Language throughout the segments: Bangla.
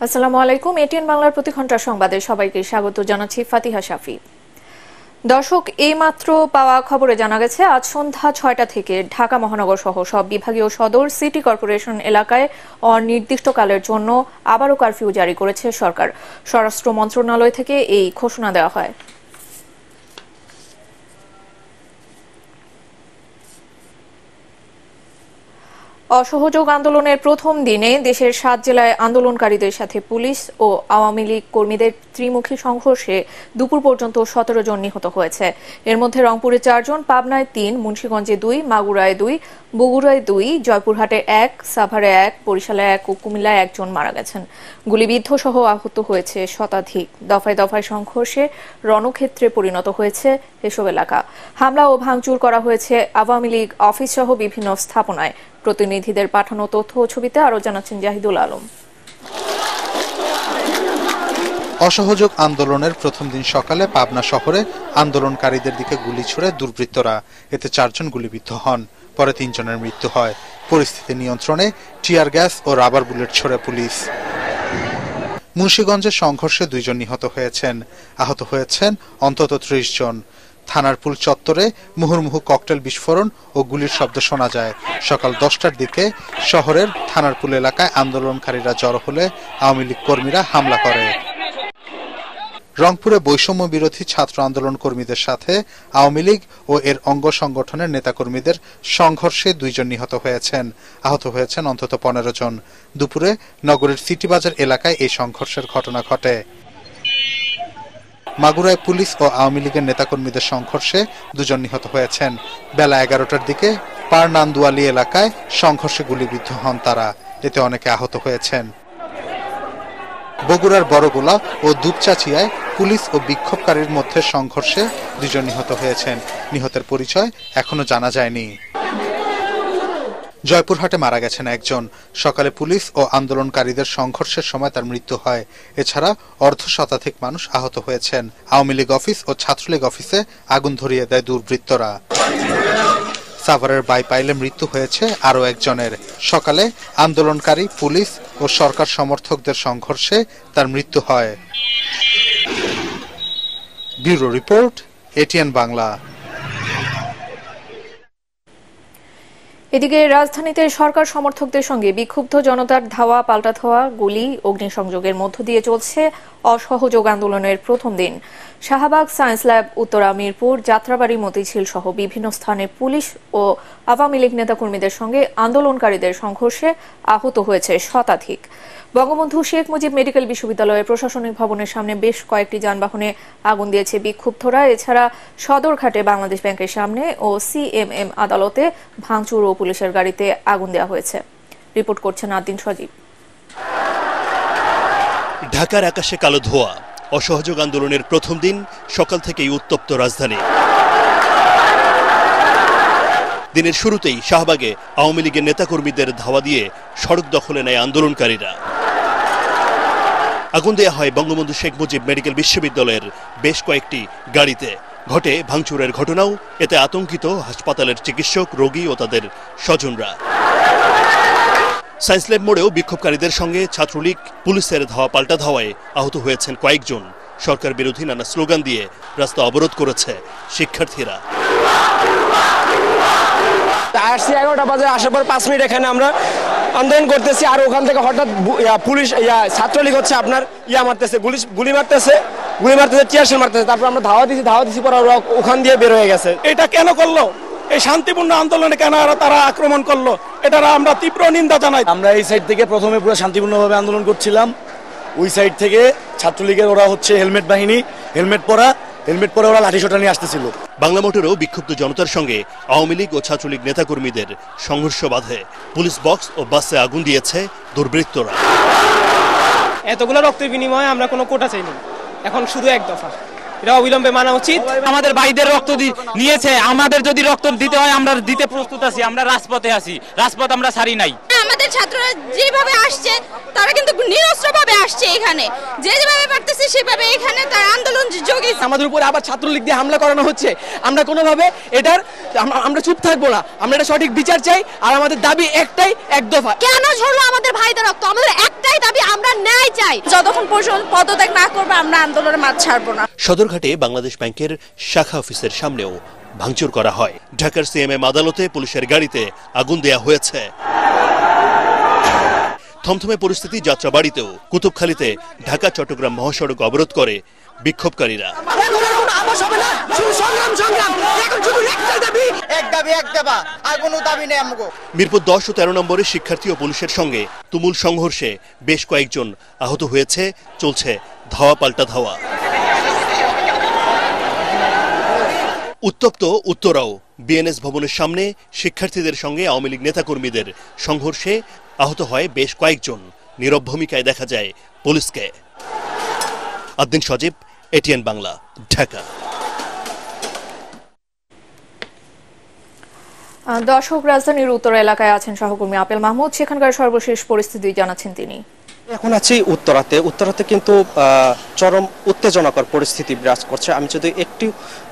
আসসালামু আলাইকুম। এটিএন বাংলার প্রতি ঘন্টার সংবাদে সবাইকে স্বাগত জানাচ্ছি ফাতিহা শাফি। দর্শক, এইমাত্র পাওয়া খবরে জানা গেছে আজ সন্ধ্যা ৬টা থেকে ঢাকা মহানগর সহ সব বিভাগীয় সদর সিটি কর্পোরেশন এলাকায় অনির্দিষ্টকালের জন্য আবারও কারফিউ জারি করেছে সরকার। স্বরাষ্ট্র মন্ত্রণালয় থেকে এই ঘোষণা দেওয়া হয়। অসহযোগ আন্দোলনের প্রথম দিনে দেশের ৭ জেলায় আন্দোলনকারীদের সাথে পুলিশ ও আওয়ামী লীগ কর্মীদের ত্রিমুখী সংঘর্ষে দুপুর পর্যন্ত ১৭ জন নিহত হয়েছে। এর মধ্যে রংপুরে ৪ জন, পাবনায় ৩, মুন্সিগঞ্জে ২, মাগুরায় ২, বগুড়ায় ২, জয়পুরহাটে ১, সাভারে ১, বরিশালে ১ ও কুমিল্লায় ১ জন মারা গেছেন। গুলিবিদ্ধ সহ আহত হয়েছে শতাধিক। দফায় দফায় সংঘর্ষে রণক্ষেত্রে পরিণত হয়েছে এসব এলাকা। হামলা ও ভাঙচুর করা হয়েছে আওয়ামী লীগ অফিস সহ বিভিন্ন স্থাপনায়। প্রতিনিধিদের পাঠানো তথ্য ও ছবিতে আরো জানাচ্ছেন জাহিদুল আলম। অসহযোগ আন্দোলনের প্রথম দিন সকালে পাবনা শহরে আন্দোলনকারীদের দিকে গুলি ছুড়ে দুর্বৃত্তরা, এতে ৪ জন গুলিবিদ্ধ হন, পরে ৩ জনের মৃত্যু হয়। পরিস্থিতি নিয়ন্ত্রণে টিয়ার গ্যাস ও রাবার বুলেট ছোড়ে পুলিশ। মুন্সিগঞ্জের সংঘর্ষে ২ জন নিহত হয়েছেন, আহত হয়েছেন অন্তত ৩০ জন। থানার পুল চত্বরে মুহুর্মুহু ককটেল বিস্ফোরণ ও গুলির শব্দ শোনা যায়। সকাল ১০টার দিকে শহরের থানার পুল এলাকায় আন্দোলনকারীরা জড়ো হলে আওয়ামী লীগ কর্মীরা হামলা করে। রংপুরে বৈষম্য বিরোধী ছাত্র আন্দোলন কর্মীদের সাথে আওয়ামী লীগ ও এর অঙ্গ সংগঠনের নেতাকর্মীদের সংঘর্ষে ২ জন নিহত হয়েছেন, আহত হয়েছেন অন্তত ১৫ জন। দুপুরে নগরের সিটি বাজার এলাকায় এই সংঘর্ষের ঘটনা ঘটে। মাগুরায় পুলিশ ও আওয়ামী লীগের নেতাকর্মীদের সংঘর্ষে ২ জন নিহত হয়েছেন। বেলা ১১টার দিকে পারনান্দুয়ালি এলাকায় সংঘর্ষে গুলিবিদ্ধ হন তারা, এতে অনেকে আহত হয়েছেন। বগুড়ার বড়গোলা ও দুপচাচিয়ায় পুলিশ ও বিক্ষোভকারীর মধ্যে সংঘর্ষে ২ জন নিহত হয়েছেন। নিহতের পরিচয় এখনো জানা যায়নি। জয়পুরহাটে মারা গেছেন ১ জন। সকালে পুলিশ ও আন্দোলনকারীদের সংঘর্ষের সময় তার মৃত্যু হয়। এছাড়া অর্ধশতাধিক মানুষ আহত হয়েছেন। আওয়ামী লীগ অফিস ও ছাত্রলীগ অফিসে আগুন ধরিয়ে দেয় দুর্বৃত্তরা। সাভারের বাইপাইলে মৃত্যু হয়েছে আরও ১ জনের। সকালে আন্দোলনকারী পুলিশ ও সরকার সমর্থকদের সংঘর্ষে তার মৃত্যু হয়। Bureau report, ATN Bangla. এদিকে রাজধানীতে সরকার সমর্থকদের সঙ্গে বিক্ষুব্ধ জনতার ধাওয়া পাল্টা ধাওয়া, গুলি, অগ্নিসংযোগের মধ্য দিয়ে চলছে অসহযোগ আন্দোলনের প্রথম দিন। শাহবাগ, সায়েন্স ল্যাব, উত্তরা, মিরপুর, যাত্রাবাড়ি, মতিঝিল সহ বিভিন্ন স্থানে পুলিশ ও আওয়ামী লীগ নেতাকর্মীদের সঙ্গে আন্দোলনকারীদের সংঘর্ষে আহত হয়েছে শতাধিক। বঙ্গবন্ধু শেখ মুজিব মেডিকেল বিশ্ববিদ্যালয়ের প্রশাসনিক ভবনের সামনে বেশ কয়েকটি যানবাহনে আগুন দিয়েছে বিক্ষুব্ধরা। এছাড়া সদরঘাটে বাংলাদেশ ব্যাংকের সামনে ও সিএমএম আদালতে ভাঙচুর ও পুলিশের গাড়িতে আগুন দেওয়া হয়েছে। রিপোর্ট করছেন আদিন সজীব। ঢাকার আকাশে কালো ধোঁয়া। অসহযোগ আন্দোলনের প্রথম দিন, সকাল থেকেই উত্তপ্ত রাজধানী। দিনের শুরুতেই শাহবাগে আওয়ামী লীগের নেতাকর্মীদের ধাওয়া দিয়ে সড়ক দখলে নেয় আন্দোলনকারীরা। আগুন দেয়া হয় বঙ্গবন্ধু শেখ মুজিব মেডিকেল বিশ্ববিদ্যালয়ের বেশ কয়েকটি গাড়িতে। ঘটে ভাঙচুরের ঘটনাও, এতে আতঙ্কিত হাসপাতালের চিকিৎসক, রোগী ও তাদের স্বজনরা। সায়েন্স ল্যাব মোড়েও বিক্ষোভকারীদের সঙ্গে ছাত্রলীগ পুলিশের ধাওয়া পাল্টা ধাওয়ায় আহত হয়েছেন কয়েকজন। সরকার বিরোধী নানা স্লোগান দিয়ে রাস্তা অবরোধ করেছে শিক্ষার্থীরা। আসছি 11টা বাজে, আসার পর 5 মিনিট এখানে আমরা আন্দোলন করতেছি, আর ওখান থেকে হঠাৎ পুলিশ ছাত্রলীগ হচ্ছে আপনার মারতেছে, গুলি মারতেছে, টিয়ারশেল মারতেছে। তারপর আমরা ধাওয়া দিছি পর ওখান দিয়ে বের হয়ে গেছে। এটা কেন করলো? এই শান্তিপূর্ণ আন্দোলনে কেন তারা আক্রমণ করলো? এটা আমরা তীব্র নিন্দা জানাই। আমরা এই সাইড থেকে প্রথমে পুরো শান্তিপূর্ণভাবে আন্দোলন করছিলাম, ওই সাইড থেকে ছাত্রলীগের ওরা হচ্ছে হেলমেট বাহিনী, হেলমেট পরে ওরা লাঠিসোঁটা নিয়ে আসতেছিল। বাংলা মোটরেও বিক্ষুব্ধ জনতার সঙ্গে আওয়ামী লীগ ও ছাত্রলীগ নেতাকর্মীদের সংঘর্ষ বাধে। পুলিশ বক্স ও বাসে আগুন দিয়েছে দুর্বৃত্তরা। এতগুলো রক্তের বিনিময়ে আমরা কোনো কোটা চাইনি, এখন শুধু এক দফা, এটা অবিলম্বে মানা উচিত। আমাদের ভাইদের রক্ত নিয়েছে, আমাদের যদি রক্ত দিতে হয় আমরা দিতে প্রস্তুত আছি। আমরা রাজপথে আছি, রাজপথ আমরা ছাড়ি নাই। আমাদের ছাত্ররা যেভাবে আসছে তারা কিন্তু নিরস্ত্রভাবে আসছে, এখানে যেভাবে পারতেছে সেভাবে এখানে তার আন্দোলন যোগী। আমাদের উপরে আবার ছাত্রলীগ দিয়ে হামলা করানো হচ্ছে, আমরা কোনোভাবে আমরা চুপ থাকবো না, আমরা এটা সঠিক বিচার চাই। আর আমাদের দাবি একটাই, এক দফা। কেন ঝরলো আমাদের ভাইদের রক্ত? আমাদের একটাই দাবি, আমরা ন্যায় চাই। যতক্ষণ পর্যন্ত পদত্যাগ না করবে আমরা আন্দোলনের মাঠ ছাড়বো না। সদরঘাটে বাংলাদেশ ব্যাংকের শাখা অফিসের সামনেও ভাঙচুর করা হয়। ঢাকার সিএমএম আদালতে পুলিশের গাড়িতে আগুন দেয়া হয়েছে। থমথমে পরিস্থিতি যাত্রাবাড়িতেও। কুতুবখালীতে ঢাকা চট্টগ্রাম মহাসড়ক অবরোধ করে বিক্ষোভকারীরা। মিরপুর 10 ও 13 নম্বরে শিক্ষার্থী ও পুলিশের সঙ্গে তুমুল সংঘর্ষে বেশ কয়েকজন আহত হয়েছে। চলছে ধাওয়া পাল্টা ধাওয়া। উত্তপ্ত উত্তরাও। বিএনএস ভবনের সামনে শিক্ষার্থীদের সঙ্গে আওয়ামী লীগ নেতাকর্মীদের সংঘর্ষে আহত হয় বেশ কয়েকজন। নীরব ভূমিকায় দেখা যায় পুলিশকে। আদ্দিন সজীব, এটিএন বাংলা, ঢাকা। দর্শক, রাজধানীর উত্তর এলাকায় আছেন সহকর্মী আপেল মাহমুদ। সেখানকার সর্বশেষ পরিস্থিতি জানাচ্ছেন তিনি। এখন আছি উত্তরাতে কিন্তু চরম উত্তেজনাকর পরিস্থিতি বিরাজ করছে। আমি যদি একটু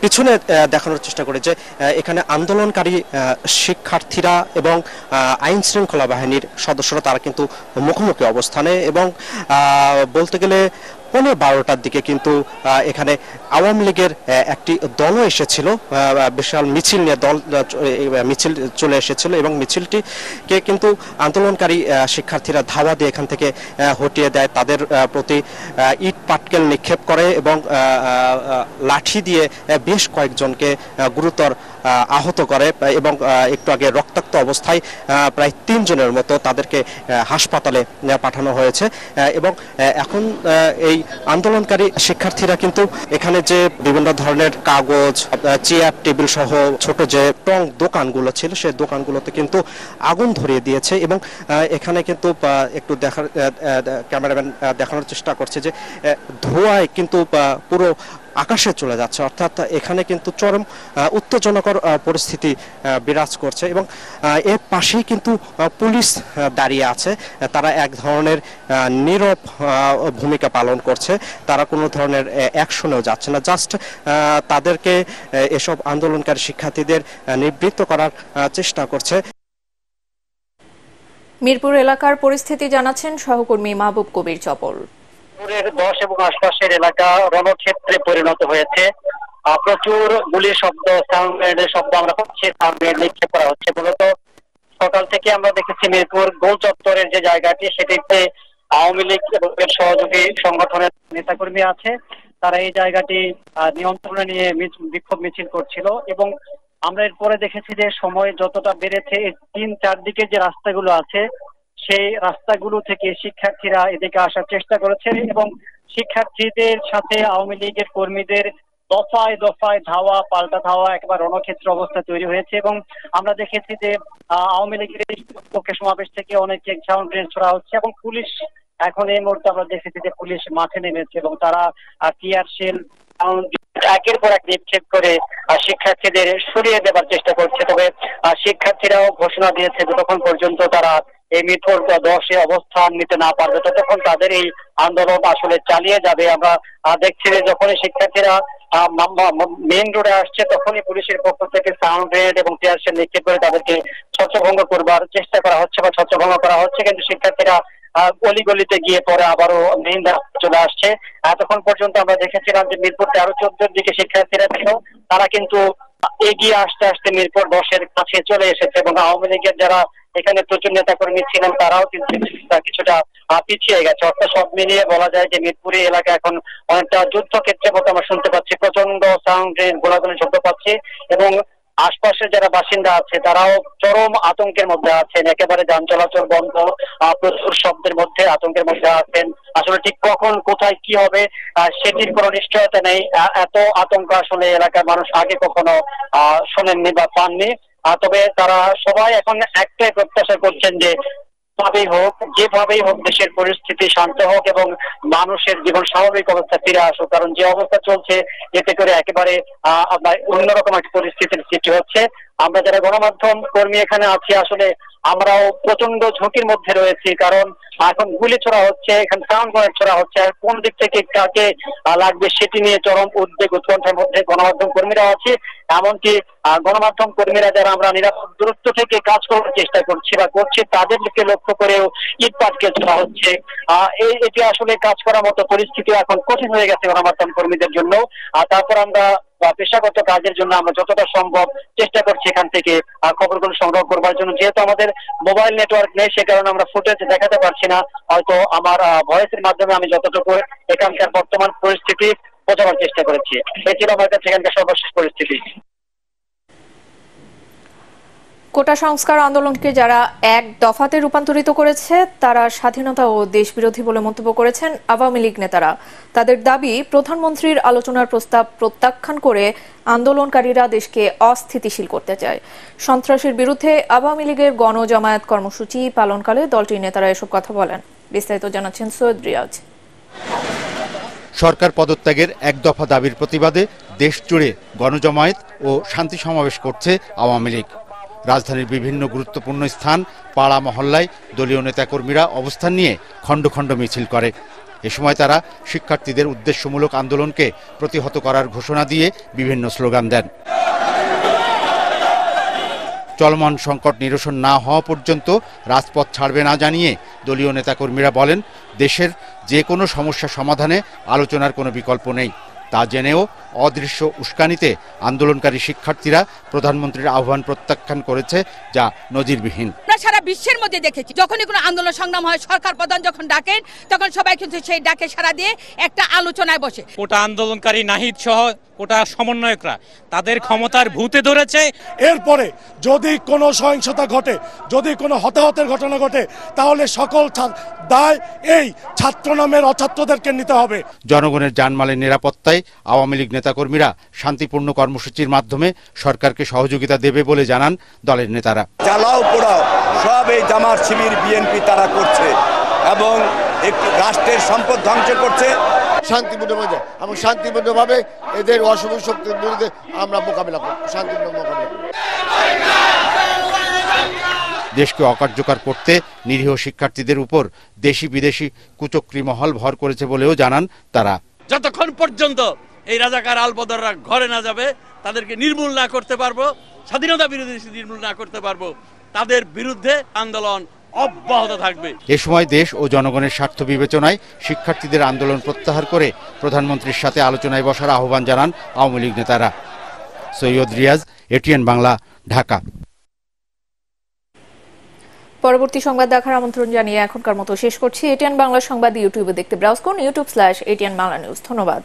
পিছনে দেখানোর চেষ্টা করি যে এখানে আন্দোলনকারী শিক্ষার্থীরা এবং আইন শৃঙ্খলা বাহিনীর সদস্যরা তারা কিন্তু মুখোমুখি অবস্থানে, এবং বলতে গেলে 12টার দিকে কিন্তু এখানে আওয়ামী লীগের একটি দলও এসেছিল, বিশাল মিছিল নিয়ে মিছিল চলে এসেছিল, এবং মিছিলটিকে কিন্তু আন্দোলনকারী শিক্ষার্থীরা ধাওয়া দিয়ে এখান থেকে হটিয়ে দেয়। তাদের প্রতি ইট পাটকেল নিক্ষেপ করে এবং লাঠি দিয়ে বেশ কয়েকজনকে গুরুতর আহত করে, এবং একটু আগে রক্তাক্ত অবস্থায় প্রায় 3 জনের মতো তাদেরকে হাসপাতালে পাঠানো হয়েছে। এবং এখন এই আন্দোলনকারী শিক্ষার্থীরা কিন্তু এখানে যে বিভিন্ন ধরনের কাগজ, চেয়ার টেবিল সহ ছোট যে টং দোকানগুলো ছিল সেই দোকানগুলোতে কিন্তু আগুন ধরিয়ে দিয়েছে। এবং এখানে কিন্তু একটু ক্যামেরাম্যান দেখানোর চেষ্টা করছে যে ধোঁয়ায় কিন্তু পুরো আকাশে চলে যাচ্ছে, অর্থাৎ এখানে কিন্তু চরম উত্তেজনাকর পরিস্থিতি বিরাজ করছে। এবং এর পাশেই কিন্তু পুলিশ দাঁড়িয়ে আছে, তারা এক ধরনের নীরব ভূমিকা পালন করছে, তারা কোনো ধরনের অ্যাকশনেও যাচ্ছে না, জাস্ট তাদেরকে এসব আন্দোলনকারী শিক্ষার্থীদের নিবৃত্ত করার চেষ্টা করছে। মিরপুর এলাকার পরিস্থিতি জানাচ্ছেন সহকর্মী মাহবুব কবির চপল। 10 এবং আশপাশের এলাকা রণক্ষেত্রে পরিণত হয়েছে। প্রচুর গুলির শব্দ, সাউন্ড গ্রেনেডের শব্দ আমরা পাচ্ছি, সাউন্ড গ্রেনেড নিক্ষেপ করা হচ্ছে। মূলত সকাল থেকে আমরা দেখেছি মিরপুর গোল চত্বরের যে জায়গাটি সেটিতে আওয়ামী লীগ এবং এর সহযোগী সংগঠনের নেতাকর্মী আছে, তারা এই জায়গাটি নিয়ন্ত্রণে নিয়ে বিক্ষোভ মিছিল করছিল। এবং আমরা এরপরে দেখেছি যে সময় যতটা বেড়েছে, 3-4 দিকে যে রাস্তাগুলো আছে সেই রাস্তাগুলো থেকে শিক্ষার্থীরা এদিকে আসার চেষ্টা করেছে, এবং শিক্ষার্থীদের সাথে আওয়ামী লীগের কর্মীদের দফায় দফায় ধাওয়া পাল্টা ধাওয়া, একেবারে রণক্ষেত্র অবস্থা তৈরি হয়েছে। এবং আমরা দেখেছি যে আওয়ামী লীগের পক্ষে সমাবেশ থেকে অনেকে সাউন্ড গ্রেনেড ছোড়া হচ্ছে, এবং পুলিশ এখন এই মুহূর্তে আমরা দেখেছি যে পুলিশ মাঠে নেমেছে এবং তারা টিয়ার শেল একের পর এক নিক্ষেপ করে শিক্ষার্থীদের সরিয়ে দেবার চেষ্টা করছে। তবে শিক্ষার্থীরাও ঘোষণা দিয়েছে যতক্ষণ পর্যন্ত তারা এই মিরপুর 10-এ অবস্থান নিতে না পারবে ততক্ষণ তাদের এই আন্দোলন আসলে চালিয়ে যাবে। আমরা দেখছি যে যখনই শিক্ষার্থীরা মেইন রোডে আসছে তখনই পুলিশের পক্ষ থেকে সাউন্ড গ্রেনেড এবং টিয়ার শেল নিক্ষেপ করে তাদেরকে ছত্রভঙ্গ করবার চেষ্টা করা হচ্ছে বা ছত্রভঙ্গ করা হচ্ছে, কিন্তু শিক্ষার্থীরা গলিতে গিয়ে পরে আবারও মেইন রাস্তায় চলে আসছে। এতক্ষণ পর্যন্ত আমরা দেখেছিলাম যে মিরপুর 13-14 দিকে শিক্ষার্থীরা ছিল, তারা কিন্তু এগিয়ে আসতে আসতে মিরপুর 10-এর কাছে চলে এসেছে, এবং আওয়ামী লীগের যারা এখানে প্রচুর নেতাকর্মী ছিলেন তারাও কিন্তু কিছুটা পিছিয়ে গেছে। অর্থাৎ সব মিলিয়ে বলা যায় যে মিরপুরে এলাকা এখন অনেকটা যুদ্ধক্ষেত্রের মতো আমরা শুনতে পাচ্ছি, প্রচন্ড সাউন্ড গোলাগুলি শব্দ পাচ্ছি, এবং আশপাশের যারা বাসিন্দা আছে তারাও চরম আতঙ্কের মধ্যে আছেন, একেবারে যান চলাচল বন্ধ, প্রচুর শব্দের মধ্যে আতঙ্কের মধ্যে আছেন। আসলে ঠিক কখন কোথায় কি হবে সেটির কোনো নিশ্চয়তা নেই। এত আতঙ্ক আসলে এলাকার মানুষ আগে কখনো শোনেননি বা পাননি। তবে তারা সবাই এখন একটাই প্রত্যাশা করছেন যে যেভাবেই হোক দেশের পরিস্থিতি শান্ত হোক এবং মানুষের জীবন স্বাভাবিক অবস্থা ফিরে আসুক, কারণ যে অবস্থা চলছে এতে করে একেবারে অন্যরকম একটা পরিস্থিতির সৃষ্টি হচ্ছে। আমরা যারা গণমাধ্যম কর্মী এখানে আছি আসলে আমরাও প্রচন্ড ঝুঁকির মধ্যে রয়েছি, কারণ এখন গুলি ছোড়া হচ্ছে, এখানে সাউন্ড গ্রেনেড ছোড়া হচ্ছে, আর কোন দিক থেকে কাকে লাগবে সেটি নিয়ে চরম উদ্বেগ উৎকণ্ঠার মধ্যে গণমাধ্যম কর্মীরা আছে। এমনকি গণমাধ্যম কর্মীরা যারা আমরা নিরাপদ দূরত্ব থেকে কাজ করার চেষ্টা করছি বা করছি তাদেরকে লক্ষ্য করেও ইট পাটকেল ছোড়া হচ্ছে। এটি আসলে কাজ করার মতো পরিস্থিতি এখন কঠিন হয়ে গেছে গণমাধ্যম কর্মীদের জন্য। তারপর আমরা পেশাগত কাজের জন্য আমরা যতটা সম্ভব চেষ্টা করছি এখান থেকে খবরগুলো সংগ্রহ করবার জন্য। যেহেতু আমাদের মোবাইল নেটওয়ার্ক নেই সে কারণে আমরা ফুটেজ দেখাতে পারছি না, হয়তো আমার ভয়েসের মাধ্যমে আমি যতটুকু এখানকার বর্তমান পরিস্থিতি বোঝানোর চেষ্টা করেছি। এই ছিল আমার কাছে এখানকার সর্বশেষ পরিস্থিতি। কোটা সংস্কার আন্দোলনকে যারা এক দফাতে রূপান্তরিত করেছে তারা স্বাধীনতা ও দেশবিরোধী বলে মন্তব্য করেছেন আওয়ামী লীগ নেতারা। তাদের দাবি, প্রধানমন্ত্রীর আলোচনার প্রস্তাব প্রত্যাখ্যান করে আন্দোলনকারীরা দেশকে অস্থিতিশীল করতে চায়। সন্ত্রাসের বিরুদ্ধে আওয়ামী লীগের গণজামায়াত কর্মসূচি পালনকালে দলটির নেতারা এসব কথা বলেন। বিস্তারিত জানাচ্ছেন সৈয়দ রিয়াজ। সরকার পদত্যাগের এক দফা দাবির প্রতিবাদে দেশ জুড়ে গণজামায়াত ও শান্তি সমাবেশ করছে আওয়ামী লীগ। রাজধানীর বিভিন্ন গুরুত্বপূর্ণ স্থান, পাড়া মহল্লায় দলীয় নেতাকর্মীরা অবস্থান নিয়ে খণ্ড খণ্ড মিছিল করে। এ সময় তারা শিক্ষার্থীদের উদ্দেশ্যমূলক আন্দোলনকে প্রতিহত করার ঘোষণা দিয়ে বিভিন্ন স্লোগান দেন। চলমান সংকট নিরসন না হওয়া পর্যন্ত রাজপথ ছাড়বে না জানিয়ে দলীয় নেতাকর্মীরা বলেন, দেশের যে কোনো সমস্যা সমাধানে আলোচনার কোনো বিকল্প নেই। তা জেনেও অদৃশ্য উস্কানিতে আন্দোলনকারী শিক্ষার্থীরা প্রধানমন্ত্রীর আহ্বান প্রত্যাখ্যান করেছে, যা নজিরবিহীন। আমরা সারা বিশ্বের মধ্যে দেখেছি, যখনই কোনো আন্দোলন সংগ্রাম হয় সরকার প্রধান যখন ডাকেন তখন সবাই কিন্তু সেই ডাকে সাড়া দিয়ে একটা আলোচনায় বসে। কোটা আন্দোলনকারী নাহিদ সহ কোটা সমন্বয়করা তাদের ক্ষমতার ভূতে ধরেছে। এরপরে যদি কোনো সহিংসতা ঘটে, যদি কোনো হতাহতের ঘটনা ঘটে, তাহলে সকল দায় এই ছাত্র নামের অছাত্রদেরকে নিতে হবে। জনগণের জানমালের নিরাপত্তায় আওয়ামী লীগ নেতাকর্মীরা শান্তিপূর্ণ কর্মসূচির মাধ্যমে সরকারকে সহযোগিতা দেবে বলে জানান দলের নেতারা। জ্বালাও পোড়াও সব এই জামাত শিবির বিএনপি তারা করছে এবং একটি রাষ্ট্রের সম্পদ ধ্বংস করছে। শান্তিপূর্ণভাবে এবং শান্তিপূর্ণভাবে এদের অশুভ শক্তির বিরুদ্ধে আমরা মোকাবিলা করব, শান্তিপূর্ণ মোকাবিলা করব। দেশকে অকার্যকর করতে নিরীহ শিক্ষার্থীদের উপর দেশি বিদেশি কুচক্রী মহল ভর করেছে বলেও জানান তারা। যতক্ষণ পর্যন্ত এই রাজাকার আলবদররা ঘরে না যাবে, তাদেরকে নির্মূল না করতে পারবো, স্বাধীনতা বিরোধী নির্মূল না করতে পারবো, তাদের বিরুদ্ধে আন্দোলন অব্যাহত থাকবে। এ সময় দেশ ও জনগণের স্বার্থ বিবেচনায় শিক্ষার্থীদের আন্দোলন প্রত্যাহার করে প্রধানমন্ত্রীর সাথে আলোচনায় বসার আহ্বান জানান আওয়ামী লীগ নেতারা। সৈয়দ রিয়াজ, এটিএন বাংলা, ঢাকা। পরবর্তী সংবাদ দেখার আমন্ত্রণ জানিয়ে এখনকার মতো শেষ করছি। এটিএন বাংলা সংবাদ ইউটিউবে দেখতে ব্রাউজ করুন youtube/ATN Bangla News। ধন্যবাদ।